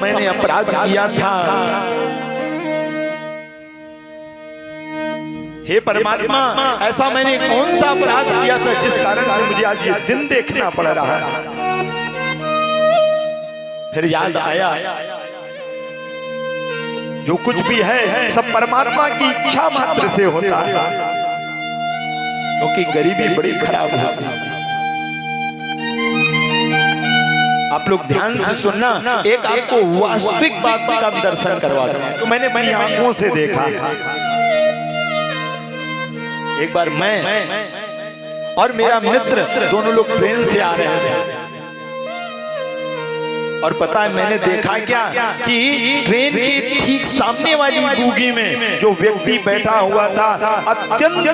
मैंने अपराध किया था। हे परमात्मा, ऐसा मैंने कौन सा अपराध किया था जिस कारण से मुझे आज ये दिन देखना पड़ रहा है। फिर याद आया, जो कुछ भी है सब परमात्मा की इच्छा मात्र से होता है, क्योंकि गरीबी बड़ी खराब होती है। आप लोग ध्यान से सुनना, एक आपको वास्तविक बात का दर्शन करवाते हैं। तो मैंने अपनी आंखों से देखा, एक बार मैं और मेरा मित्र दोनों लोग ट्रेन से आ रहे थे, और पता है मैंने देखा क्या कि ट्रेन के ठीक सामने वाली बोगी में जो व्यक्ति बैठा हुआ था अत्यंत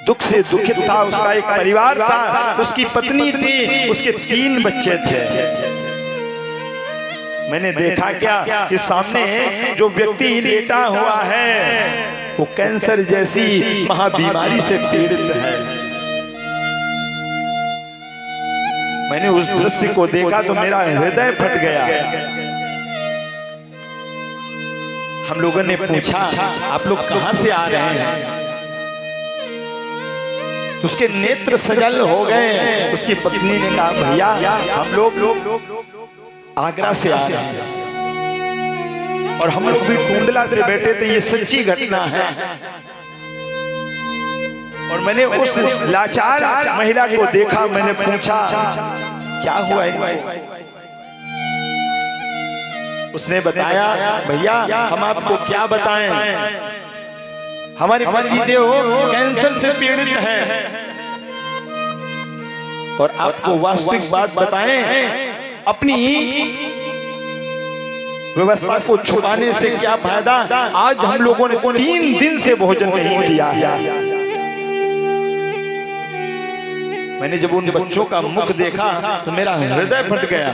दुख से दुखित था। उसका एक परिवार था, उसकी पत्नी थी, उसके 3 बच्चे थे। मैंने देखा क्या कि सामने जो व्यक्ति लेटा हुआ है वो कैंसर जैसी महाबीमारी से पीड़ित है। मैंने उस दृश्य को देखा तो मेरा हृदय फट गया। हम लोगों ने पूछा, आप लोग कहां से आ रहे हैं? तो उसके नेत्र सजल हो गए। उसकी पत्नी ने कहा, भैया हम लोग आगरा से आ रहे हैं, और हम लोग भी टूंडला से बैठे थे। ये सच्ची घटना है। और मैंने उस लाचार महिला को देखा, मैंने पूछा क्या हुआ इनको? उसने बताया, भैया हम आपको क्या बताएं, हमारे पतिदेव कैंसर से पीड़ित हैं, और आपको वास्तविक बात बताएं, अपनी व्यवस्था को छुपाने से क्या फायदा। आज हम लोगों ने 3 दिन से भोजन नहीं किया। मैंने जब उन बच्चों का मुख देखा तो मेरा हृदय फट गया।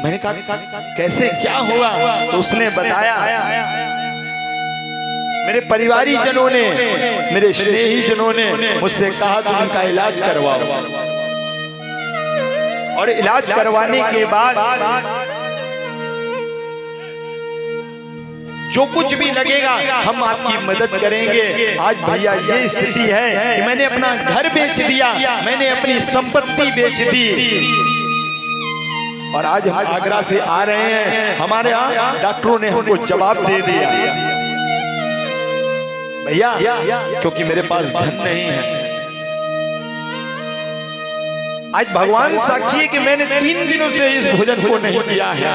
मैंने कहा कैसे, क्या हुआ? तो उसने बताया, मेरे परिवारी जनों ने, मेरे स्नेही जनों ने मुझसे कहा तुम इनका इलाज करवाओ, और इलाज करवाने के बाद जो कुछ भी लगेगा हम आपकी मदद करेंगे। आज भैया ये स्थिति है कि मैंने अपना घर बेच दिया, मैंने अपनी संपत्ति बेच दी, और आज हम आगरा से आ रहे हैं। हमारे यहाँ डॉक्टरों ने हमको जवाब दे दिया, भैया क्योंकि मेरे पास धन नहीं है। आज भगवान साक्षी है कि मैंने 3 दिनों से इस भोजन को नहीं किया है।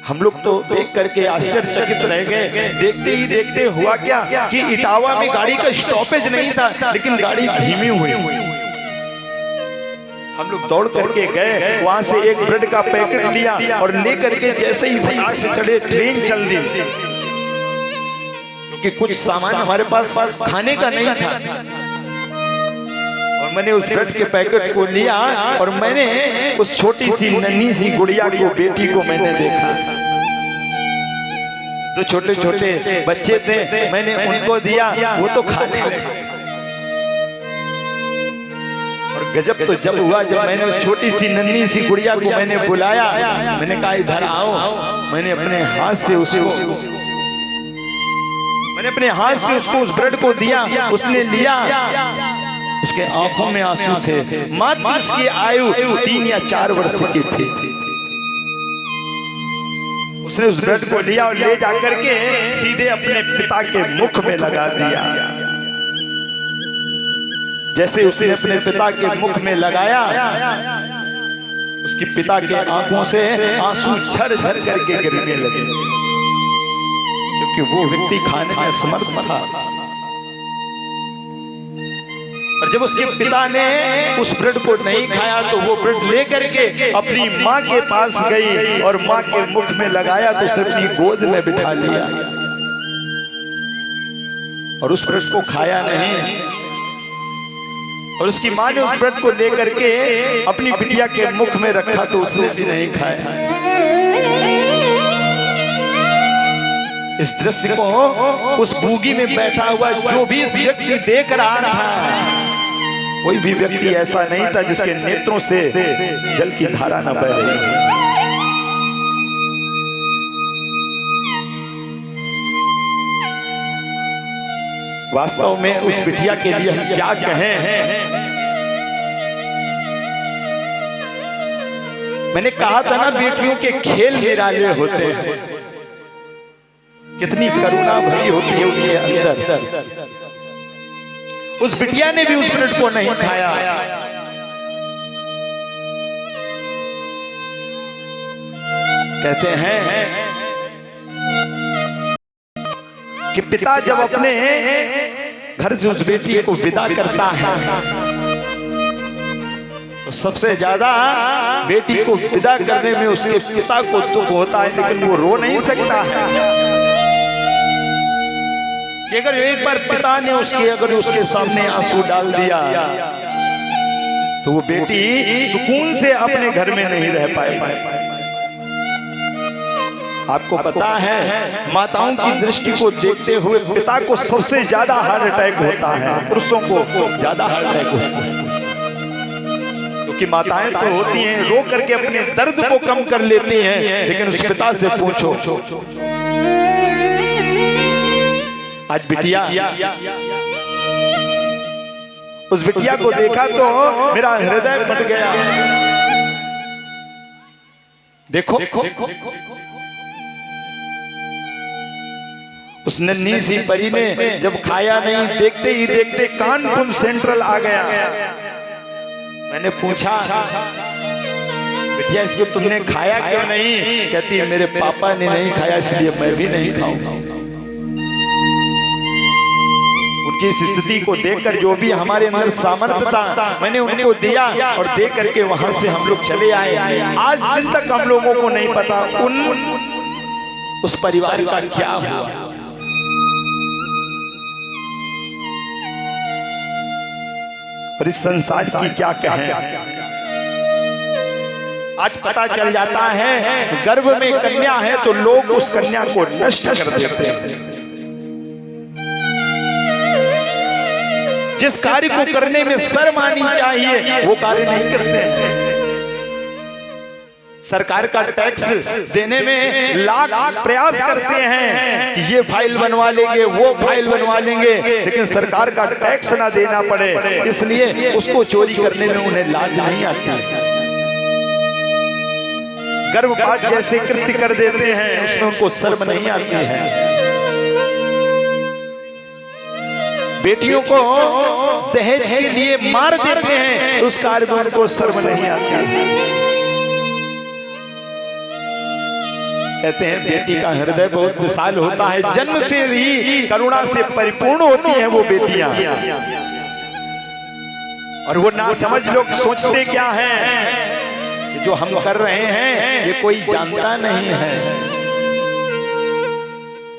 हम लोग तो देख करके आश्चर्यचकित रह गए। देखते ही देखते हुआ क्या कि इटावा में गाड़ी का स्टॉपेज नहीं था, लेकिन गाड़ी धीमी हुई। हम लोग दौड़ करके गए, वहां से एक ब्रेड का पैकेट लिया और लेकर के जैसे ही फटाक से चढ़े ट्रेन चल दी, क्योंकि कुछ सामान हमारे पास खाने का नहीं था। और मैंने उस ब्रेड के पैकेट को लिया और मैंने उस छोटी सी नन्ही सी गुड़िया को, बेटी को मैंने देखा। 2 छोटे छोटे बच्चे थे, मैंने उनको दिया, वो तो खाने लगे। और गजब तो जब हुआ जब मैंने उस छोटी सी नन्ही सी गुड़िया को मैंने बुलाया, मैंने कहा इधर आओ। मैंने अपने हाथ से उसको उस ब्रेड को दिया, उसने लिया। उसके आंखों में आंसू थे। मात्र उसकी आयु 3 या 4 वर्ष की थी। उसने उस ब्रेड को लिया और ले जाकर के सीधे अपने पिता के मुख में लगा दिया। जैसे उसने अपने पिता के मुख में लगाया, उसके पिता के आंखों से आंसू झर-झर करके गिरने लगे, क्योंकि वो व्यक्ति खाने में असमर्थ था। और जब उसके पिता ने उस ब्रेड को नहीं खाया तो वो ब्रेड लेकर के अपनी माँ के पास गई और माँ के मुख में लगाया तो उसे अपनी गोद में बिठा लिया, और उस ब्रेड को खाया नहीं। और उसकी माँ ने उस ब्रेड को लेकर के अपनी बिटिया के मुख में रखा तो उसने भी नहीं खाया। इस दृश्य को उस बूगी में बैठा हुआ जो भी इस व्यक्ति देख रहा था, कोई भी व्यक्ति ऐसा नहीं था जिसके नेत्रों से जल की धारा न बह रही हो। वास्तव में उस बिटिया के लिए हम क्या कहें। मैंने कहा था ना, बेटियों के खेल निराले होते हैं, कितनी करुणा भरी होती है उनके अंदर। उस बिटिया ने भी उस ब्रेड को नहीं खाया। कहते हैं कि पिता जब अपने घर से उस बेटी को विदा करता है तो सबसे ज्यादा बेटी को विदा करने में उसके पिता को दुख होता है, लेकिन वो रो नहीं सकता है। कि अगर एक बार पिता ने उसके सामने आंसू डाल दिया तो वो बेटी सुकून से अपने घर में नहीं रह पाएगी। आपको पता है, माताओं की दृष्टि को देखते हुए पिता को सबसे ज्यादा हार्ट अटैक होता है, पुरुषों को ज्यादा हार्ट अटैक होता है। क्योंकि माताएं तो होती हैं रो करके अपने दर्द को कम कर लेती हैं, लेकिन उस पिता से पूछो। आज बिटिया, उस बिटिया को देखा तो मेरा हृदय फट गया। देखो उस नन्ही सी परी ने जब खाया नहीं, देखते ही देखते कानपुर सेंट्रल आ गया। मैंने पूछा, बिटिया इसको तुमने खाया क्यों नहीं? कहती है मेरे पापा ने नहीं खाया इसलिए मैं भी नहीं खाऊंगा। उनकी इस स्थिति को देखकर जो भी हमारे अंदर सामर्थ्य था मैंने उनको दिया और दे करके वहां से हम लोग चले आए। आज दिन तक हम लोगों को नहीं पता उस परिवार का क्या हुआ। और इस संसार की क्या कहें। आज पता चल जाता है गर्भ में कन्या है तो लोग उस कन्या को नष्ट कर देते हैं। जिस कार्य को करने में शर्म आनी चाहिए वो कार्य नहीं करते हैं। सरकार का टैक्स देने में लाख प्रयास करते हैं कि ये फाइल बनवा लेंगे, वो फाइल बनवा लेंगे, लेकिन सरकार का टैक्स ना देना पड़े इसलिए उसको चोरी करने में उन्हें लाज नहीं आती। गर्भपात जैसे कृत्य कर देते हैं, उसमें उनको शर्म नहीं आती है। बेटियों को दहेज के लिए मार देते हैं, उस कार्य में उनको शर्म नहीं आती। कहते हैं बेटी का हृदय बहुत विशाल होता है, जन्म से ही करुणा से परिपूर्ण होती हैं वो बेटियां। और वो ना समझ लोग सोचते क्या है, जो हम कर रहे हैं ये कोई जानता नहीं है।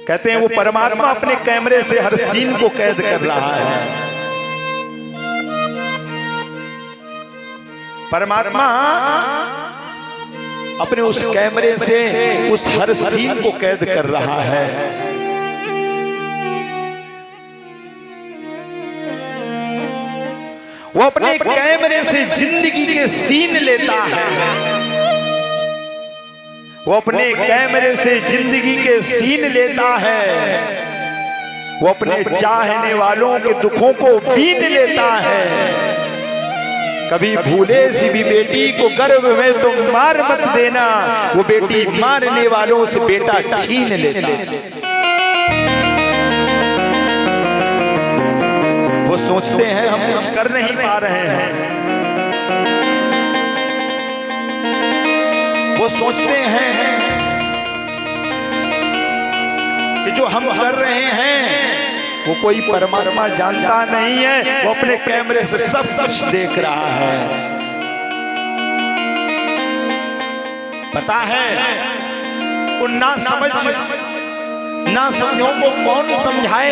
कहते हैं वो परमात्मा अपने कैमरे से हर सीन को कैद कर रहा है। परमात्मा अपने उस कैमरे से उस हर सीन को कैद कर रहा है। वो अपने कैमरे से जिंदगी के सीन लेता है। वो अपने कैमरे से जिंदगी के सीन लेता है। वो अपने चाहने वालों के दुखों को बीन लेता है। कभी भूले सी भी बेटी को गर्भ में तुम मार मत देना, वो बेटी मारने वालों से बेटा छीन लेता है। वो सोचते हैं हम कुछ कर नहीं पा रहे हैं। वो सोचते हैं कि जो हम कर रहे हैं वो कोई परमात्मा जानता नहीं है, वो अपने कैमरे से सब कुछ देख रहा है। पता है उन ना समझों को कौन समझाए।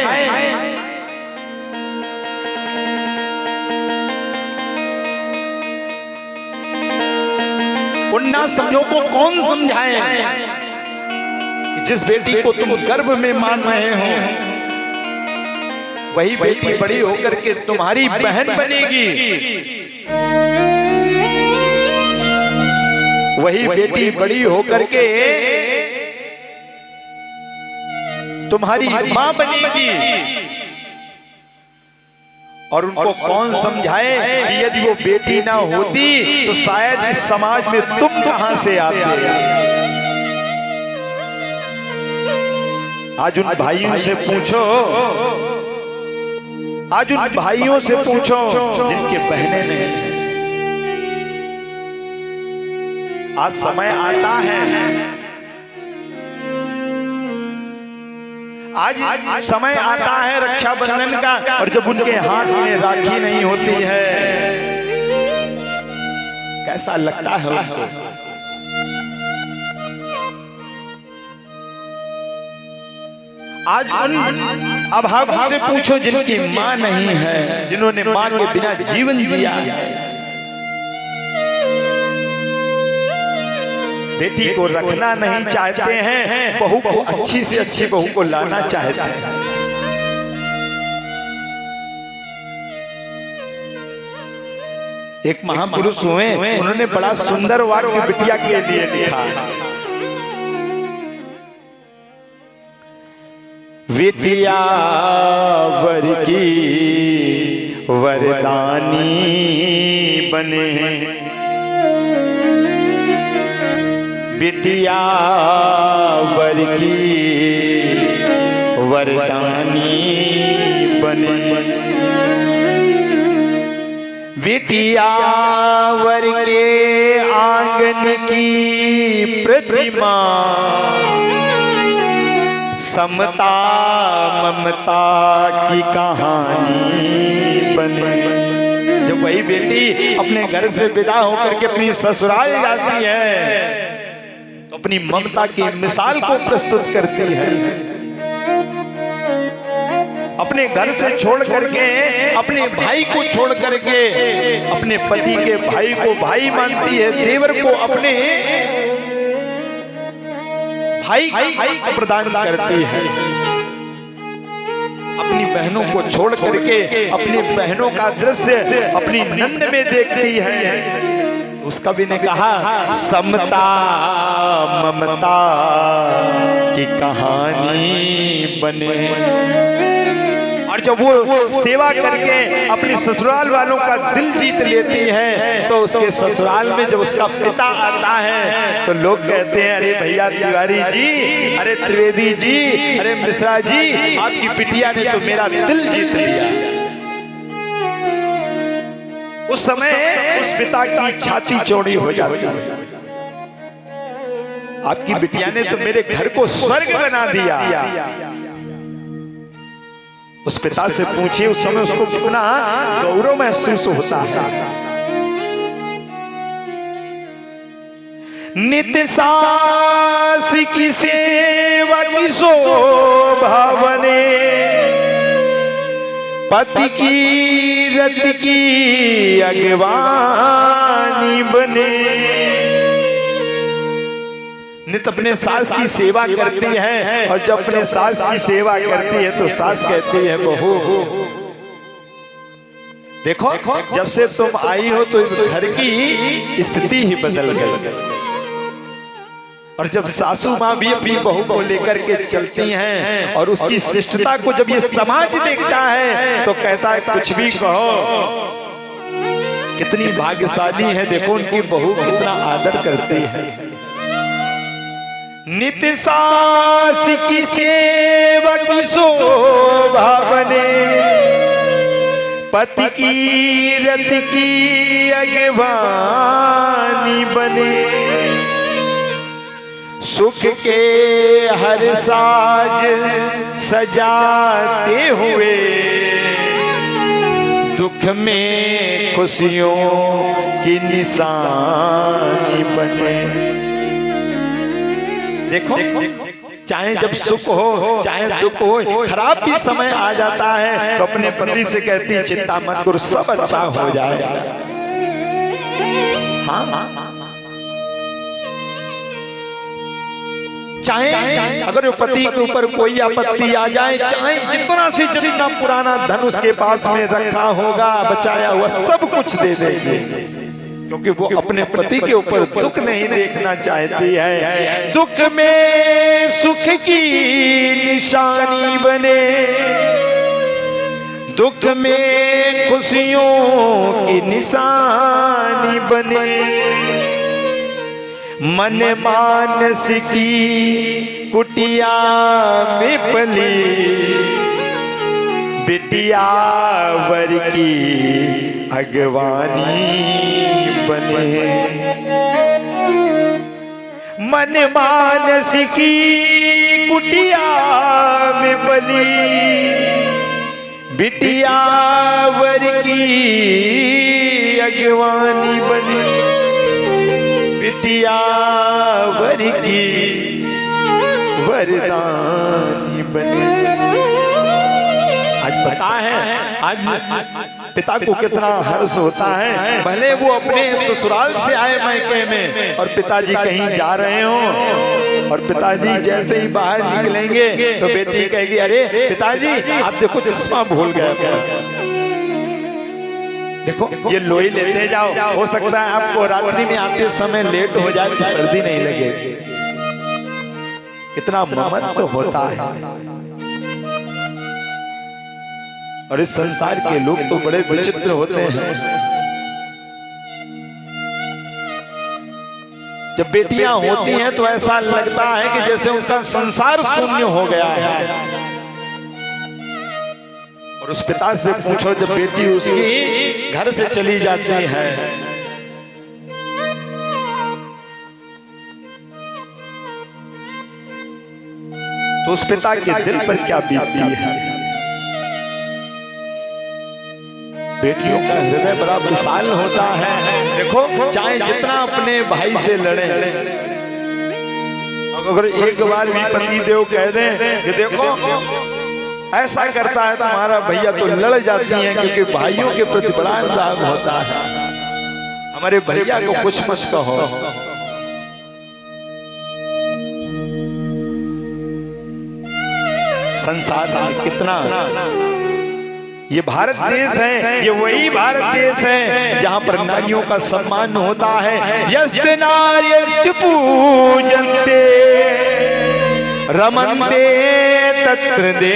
उन ना समझों को कौन समझाए जिस बेटी को तुम गर्भ में मान रहे हो, वही बेटी बड़ी होकर के तुम्हारी बहन बनेगी। वही बेटी बड़ी होकर के तुम्हारी मां बनेगी। और उनको कौन समझाए कि यदि वो बेटी ना होती तो शायद इस समाज में तुम कहां से आते। आज उन भाइयों से पूछो, आज उन भाइयों से पूछो जिनके बहनें नहीं। आज समय आता है, आज समय आता है रक्षाबंधन का, और जब उनके हाथ में राखी नहीं होती है, कैसा लगता है उनको। आज उन अभागों से पूछो जिनकी मां नहीं है, जिन्होंने मां के बिना जीवन जिया है। बेटी को रखना नहीं चाहते हैं, बहू को अच्छी से अच्छी बहू को लाना चाहते हैं। एक महापुरुष हुए, उन्होंने बड़ा सुंदर वाक्य बिटिया के लिए लिखा। बिटिया वर की वरदानी बने, बिटिया वर की वरदानी बने, बिटिया वर के आंगन की प्रतिमा, समता ममता की कहानी बने। जब वही बेटी अपने घर से विदा होकर के अपनी ससुराल जाती है तो अपनी ममता की मिसाल को प्रस्तुत करती है। अपने घर से छोड़ करके, अपने भाई को छोड़ करके, अपने पति के भाई को भाई मानती है, देवर को अपने भाई को प्रदान करती है। अपनी बहनों को छोड़ करके अपनी बहनों का दृश्य अपनी नंद में देखती है। उसका भी ने कहा समता ममता की कहानी बने। और जब वो सेवा करके अपनी ससुराल वालों का दिल जीत लेती है तो उसके ससुराल में जब उसका पिता आता है तो लोग कहते हैं, अरे भैया तिवारी जी, अरे त्रिवेदी जी, अरे मिश्रा जी, आपकी बिटिया ने तो मेरा दिल जीत लिया। उस समय उस पिता की छाती चौड़ी हो जाती है। आपकी बिटिया ने तो मेरे घर को स्वर्ग बना दिया। उस पिता से पूछिए उस समय उसको कितना गौरव महसूस होता है। नित्य सास की सेवा की शोभा बने, पति की रत की अगवानी बने। नित अपने सास की सेवा करती है और जब अपने सास की सेवा करती है तो सास कहती है, बहू देखो जब से तुम आई हो तो इस घर की स्थिति ही बदल गई। और जब सासू माँ भी अपनी बहू को लेकर के चलती हैं और उसकी शिष्टता को जब ये समाज देखता है तो कहता है, कुछ भी कहो कितनी भाग्यशाली है, देखो उनकी बहू कितना आदर करती है। नित्य सास की सेवा की शोभा बने, पति की रत की अगवानी बने। सुख के हर साज सजाते हुए दुख में खुशियों की निशानी बने। देखो चाहे जब सुख हो चाहे दुख हो, खराब भी समय आ जाता है तो अपने पति से कहती है, चिंता मत करो सब अच्छा हो जाएगा। हाँ चाहे अगर पति के ऊपर कोई आपत्ति आ जाए, चाहे जितना से जितना पुराना धन उसके पास में रखा होगा, बचाया हुआ, सब कुछ दे देंगे, क्योंकि वो अपने पति के ऊपर दुख नहीं देखना चाहती है। दुख में सुख की निशानी बने, दुख में खुशियों की निशानी बने। मन मानस की कुटिया में पली, बिटिया वर की अगवानी बने। मन मानस की कुटिया में पली, बिटिया वर की अगवानी बने। बिटिया वर की वरदानी बने। आज पता है, आज पिता को कितना हर्ष होता है, भले वो अपने ससुराल से आए मायके में और पिताजी कहीं जा रहे हो, और पिताजी जैसे ही बाहर निकलेंगे तो बेटी कहेगी, अरे पिताजी आप देखो चश्मा भूल गए, देखो ये लोई लेते जाओ, हो सकता है आपको रात्रि में आते समय लेट हो जाए तो सर्दी नहीं लगे। इतना ममत्व तो होता है। और इस संसार के लोग तो बड़े विचित्र होते हैं। जब बेटियां होती हैं तो ऐसा लगता है कि जैसे उनका संसार शून्य हो गया है। और उस पिता से पूछो, जब बेटी उसकी घर से चली जाती है तो उस पिता के दिल पर क्या बीतती है। बेटियों का हृदय बड़ा विशाल होता है। देखो चाहे जितना अपने भाई से लड़े, अगर एक बार भी पति देव कह दें कि देखो ऐसा करता है तुम्हारा भैया, तो लड़ जाती हैं, क्योंकि भाइयों के प्रति बड़ा अनुराग होता है। हमारे भैया को कुछ मत कहो। संसार में कितना, ये भारत देश है, ये वही भारत देश है जहां पर नारियों का सम्मान होता है। यस्ते नार्यश्च पूजन्ते रमन्ते तत्र दे